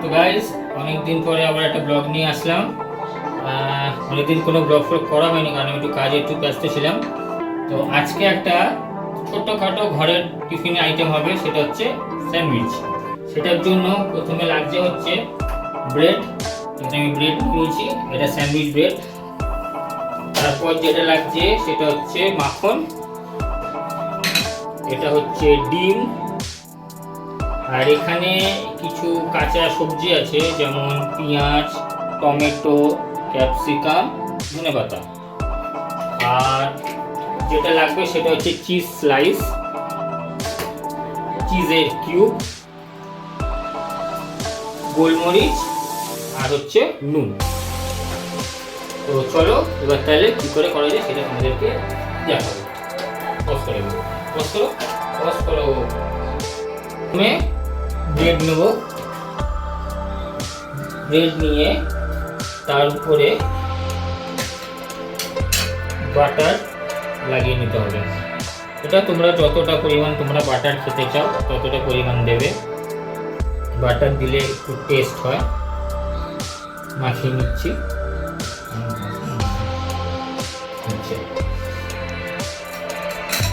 তো গাইস, অনেকদিন পরে আবার একটা ব্লগ নিয়ে আসলাম। অনেকদিন কোনো ব্লগ করা হয়নি কারণ আমি একটু ব্যস্ত ছিলাম। তো আজকে একটা ছোট্টখাটো ঘরের টিফিন আইটেম হবে, সেটা হচ্ছে স্যান্ডউইচ। সেটার জন্য প্রথমে লাগছে হচ্ছে ব্রেড। এখানে আমি ব্রেড নিয়েছি, এটা স্যান্ডউইচ ব্রেড। তারপর যেটা লাগছে সেটা হচ্ছে মাখন, এটা হচ্ছে ডিম, আর এখানে কিছু কাঁচা সবজি আছে যেমন পেঁয়াজ, টমেটো, ক্যাপসিকাম, ধনেপাতা। আর যেটা লাগবে সেটা হচ্ছে চিজ স্লাইস, চিজের কিউব, গোলমরিচ, আর হচ্ছে নুন। তো চলো এবার তাহলে কি করে করা যায় সেটা আমাদেরকে দেখাবো। পজ করো। প্রথমে ব্রেড নেব, ব্রেড নিয়ে তার উপরে বাটার লাগিয়ে নিতে হবে। এটা তোমরা যতটা পরিমাণ তোমরা বাটার খেতে চাও ততটা পরিমাণ দেবে। বাটার দিলে একটু টেস্ট হয়। মাখিয়ে নিচ্ছি।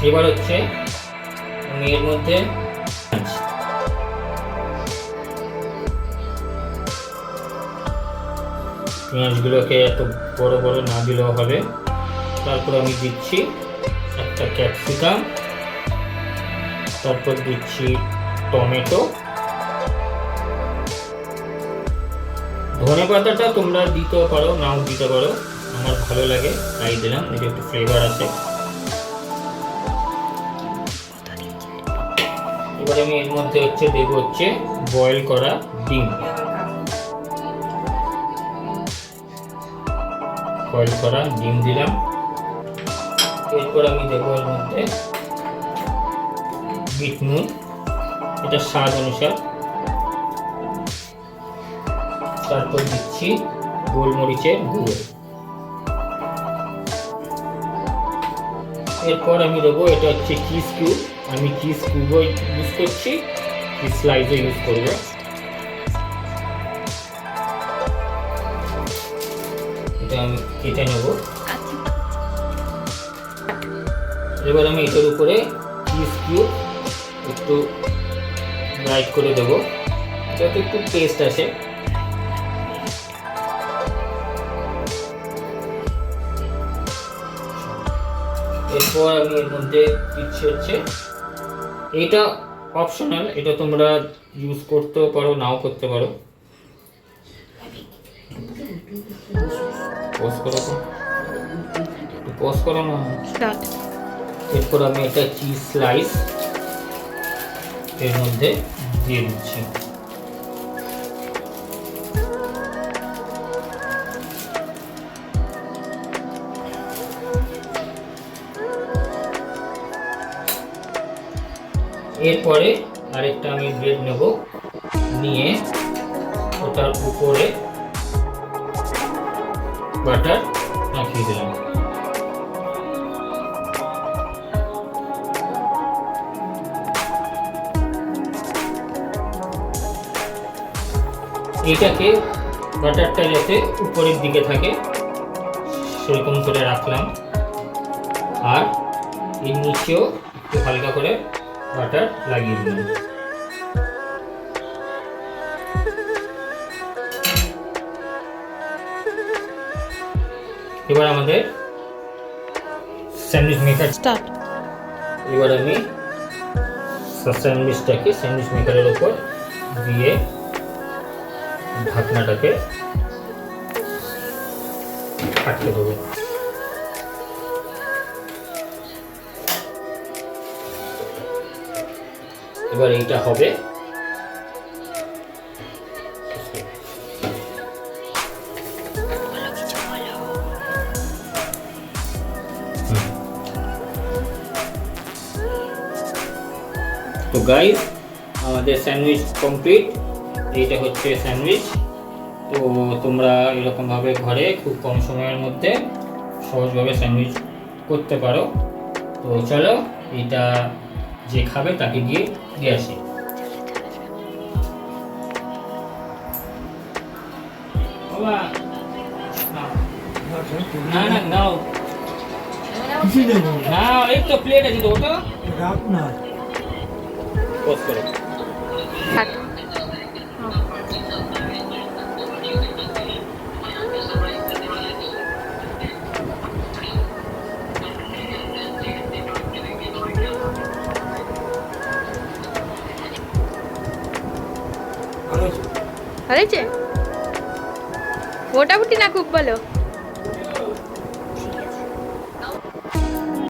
এবার হচ্ছে আমি এর মধ্যে পেঁয়াজগুলোকে এত বড় বড় না দিলেও হবে। তারপর আমি দিচ্ছি একটা ক্যাপসিকাম, তারপর দিচ্ছি টমেটো, ধনেপাতাটা তোমরা দিতেও পারো নাও দিতে পারো, আমার ভালো লাগে তাই দিলাম, এটা একটু ফ্লেভার আছে। এবার আমি এর মধ্যে হচ্ছে দেবো হচ্ছে বয়েল করা ডিম। বয়েল করা ডিম দিলাম। এরপর আমি দেবো এর মধ্যে বিট নুন, এটা স্বাদ অনুসার। তারপর দিচ্ছি গোলমরিচের গুঁড়ো। এরপর আমি দেবো এটা হচ্ছে চিজ কিউব, আমি চিজ কিউবও ইউজ করছি, চিজ স্লাইসও ইউজ করবো। এটা আমি কেটে নেব। এবার আমি এটার উপরে চিজ কিউব একটু ব্রাইট করে দেবো যাতে একটু টেস্ট আসে। এরপর আমি এর মধ্যে দিচ্ছি হচ্ছে, এটা অপশনাল, এটা তোমরা ইউজ করতেও পারো নাও করতে পারো। পজ করো না। এরপর আমি একটা চিজ স্লাইস এর মধ্যে দিয়ে দিচ্ছি। এরপরে আরেকটা আমি ব্রেড নেব, নিয়ে ওটার উপরে বাটার মাখিয়ে দিলাম। এটাকে বাটারটা যাতে উপরের দিকে থাকে সেরকম করে রাখলাম, আর এর নিচেও একটু হালকা করে বাটার লাগিয়ে দিলাম। এবার আমাদের স্যান্ডউইচ মেকার স্টার্ট। এবার আমি স্যান্ডউইচটাকে স্যান্ডউইচ মেকারের উপর দিয়ে ঢাকনাটাকে আটকে দেবো। এবার এইটা হবে। তো গাইস, আমাদের স্যান্ডউইচ কমপ্লিট। এইটা হচ্ছে স্যান্ডউইচ। তো তোমরা এরকমভাবে ঘরে খুব কম সময়ের মধ্যে সহজভাবে স্যান্ডউইচ করতে পারো। তো চলো এটা যে খাবে তাকে দিয়ে আসি। বাবা নাও। না না নাও কিছু দেবো না, এই তো প্লেট আছে তো ওটা রাখ না পোস্ট করো। থাক। ভালো আছে হয়েছে মোটামুটি না খুব ভালো